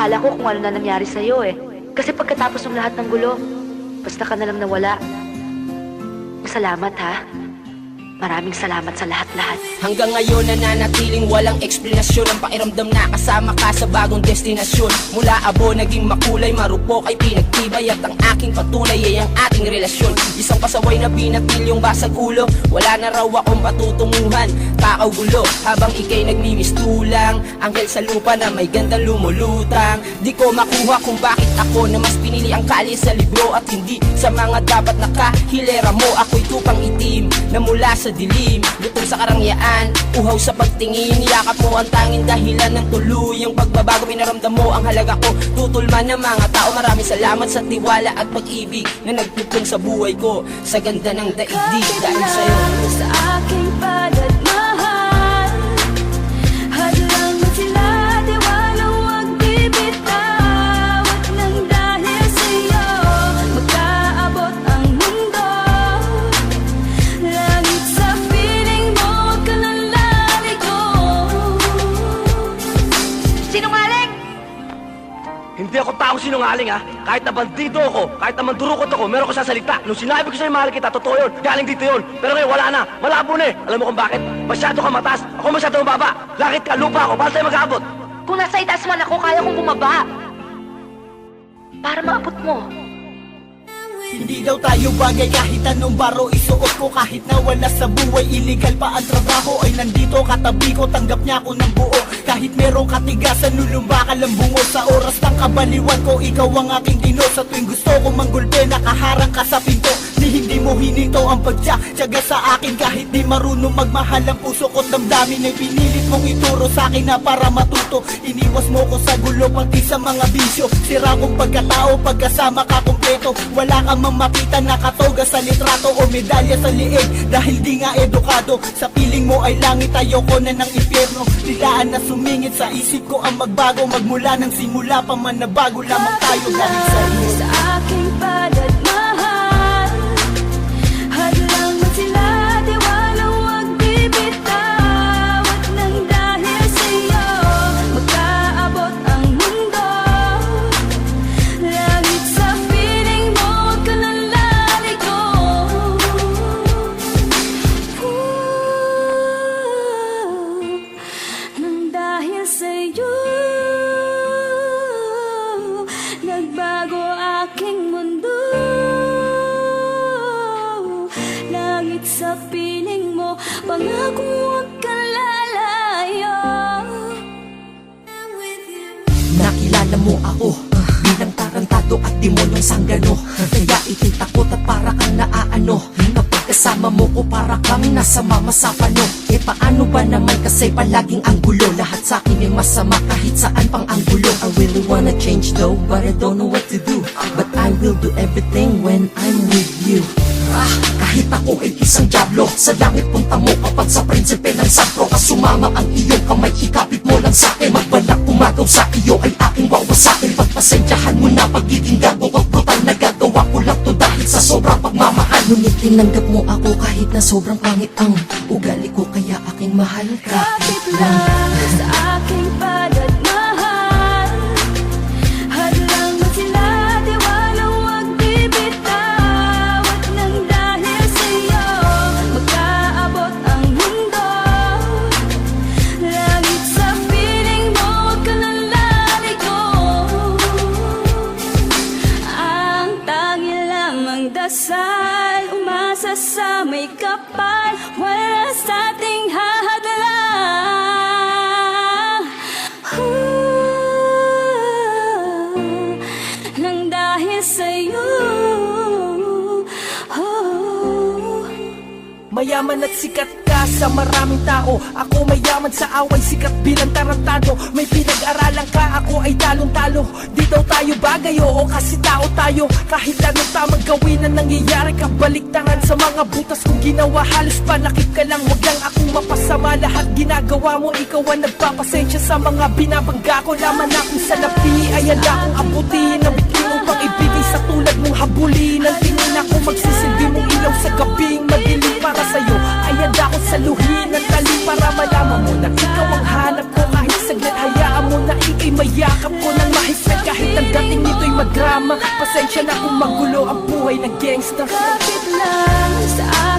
akala ko kung ano na nangyari sa'yo eh. Kasi pagkatapos ng lahat ng gulo, basta ka na lang nawala. Salamat ha. Maraming salamat sa lahat-lahat. Hanggang ngayon nananatiling walang eksplanasyon ang pakiramdam na kasama ka sa bagong destinasyon. Mula abo naging makulay, marupok ay pinagtibay, at ang aking patunay ay ang ating relasyon. Isang pasaway na binatil yung basag ulo, wala na raw akong patutunguhan. Takaw gulo habang ikay nagmimistulang, anghel sa lupa na may ganda lumulutang. Di ko makuha kung bakit ako na mas pinili ang kali sa libro at hindi sa mga dapat nakahilera mo. Ako'y tupang itim na mula sa dilim, lutong sa karangyaan, uhaw sa pagtingin. Yakap mo ang tanging dahilan ng tuluyang pagbabago. Pinaramdam mo ang halaga ko, tutulman ng mga tao. Maraming salamat sa tiwala at pag-ibig na nagtutong sa buhay ko, sa ganda ng daigdig dahil sa'yo. Sa aking palad mahal, hadlang mo sila, di walang wag bibitaw. At nang dahil sa'yo, magkaabot ang mundo. Langit sa piling mo, wag ka nang laligo. Sinungaling! Hindi ako taong sinungaling ha. Kahit na bandido ako, kahit na mandurukot ako, meron ko sa salita. Nung sinabi ko sa'yo mahal kita, totoo yun. Galing dito yun. Pero ngayon wala na. Malabo na eh. Alam mo kung bakit? Masyado ka mataas. Ako masyado mababa. Lakit ka, lupa ako. Paano tayo mag-aabot? Kung nasa itaas man ako, kaya kong bumaba. Para maabot mo. Hindi daw tayo bagay kahit anong baro isuot ko. Kahit na wala sa buhay, illegal pa ang trabaho, ay nandito katabi ko, tanggap niya ako ng buo. Kahit merong katigasan, lulumba ka lang bungo. Sa oras ng kabaliwan ko, ikaw ang aking dino. Sa tuwing gusto ko manggulpe, nakaharang ka sa pinto. Ni hindi mo hininto ang pagtyaga sa akin. Kahit di marunong magmahal ang puso ko't damdamin, ay pinilit mong ituro sa akin na para matuto. Iniwas mo ko sa gulo, pati sa mga bisyo. Sira kong pagkatao, pagkasama ka kumpleto. Wala ka mang makita na katoga sa litrato o medalya sa liig, dahil di nga edukado. Sa piling mo ay langit, ayoko na ng impyerno. Biglaan na sumingit sa isip ko ang magbago. Magmula ng simula pa man na bago lamang tayo dahil sa iyo. Sa aking palad mahal, hadlang mo sila, di walang wag bibitaw. At nang dahil sa'yo, magkaabot ang mundo. Langit sa piling mo, wag ka nang laligo. Nang dahil sa'yo, nagbago aking mundo. Langit sa piling mo, pangako huwag kang lalayo. Nakilala mo ako bilang tarantado at demonyong sanggano. Kaya ika'y takot at para kang naaano. Kapag kasama mo ko para kang nasa mama sa pano. Eh paano ba naman kasi palaging ang gulo. Lahat sa akin ay masama kahit saan pang ang gulo. I really wanna change though, but I don't know what to do. But I will do everything when I'm with you. Kahit ako ay isang diablo, sa langit punta mo kapag sa prinsipe ng sakro ka sumama ang iyong kamay, ikapit mo lang sa'kin. Magbalak umagaw sa iyo ay aking wawasakin. Pagpasensyahan mo na pagiging gago at brutal na gagawa ko lang to dahil sa sobrang pagmamahal. Ngunit tinanggap mo ako kahit na sobrang pangit ang ugali ko, kaya aking mahal ka. Kapit lang sa aking palad mahal, hadlang mo sila, di walang wag bibitaw. At nang dahil sa'yo, magkaabot ang mundo. Langit sa piling mo, wag ka nang laligo. Ang tangi lamang dasal, umasa sa may kapal, wala sa ating hahadlang. Nang dahil sa'yo, Mayaman at sikat ka sa maraming tao. Ako mayaman sa away, sikat bilang tarantado. May pinag-aralan ka, ako ay talong-talo. Di daw tayo bagay, oo kasi tao tayo. Kahit anong tamang gawin na nangyayari, kabaliktaran sa mga butas kong ginawa. Halos panakit ka lang, wag lang akong mapasama. Lahat ginagawa mo, ikaw ang nagpapasensya sa mga binabangga ko. Laman akong salapi, ay handa akong abutin. Nabitin upang ibigay sa tulad mong habulin. Ang tingin ako magsisilbi mong ilaw sa gabing madilim para sa'yo. Ay handa akong saluhin ang tali para malaman mo na ikaw ang hanap ko. Kahit saglit hayaan mo na ikay mayakap ko ng mahigpit. madrama Pasensya na kung magulo ang buhay ng gangsta Kapit lang sa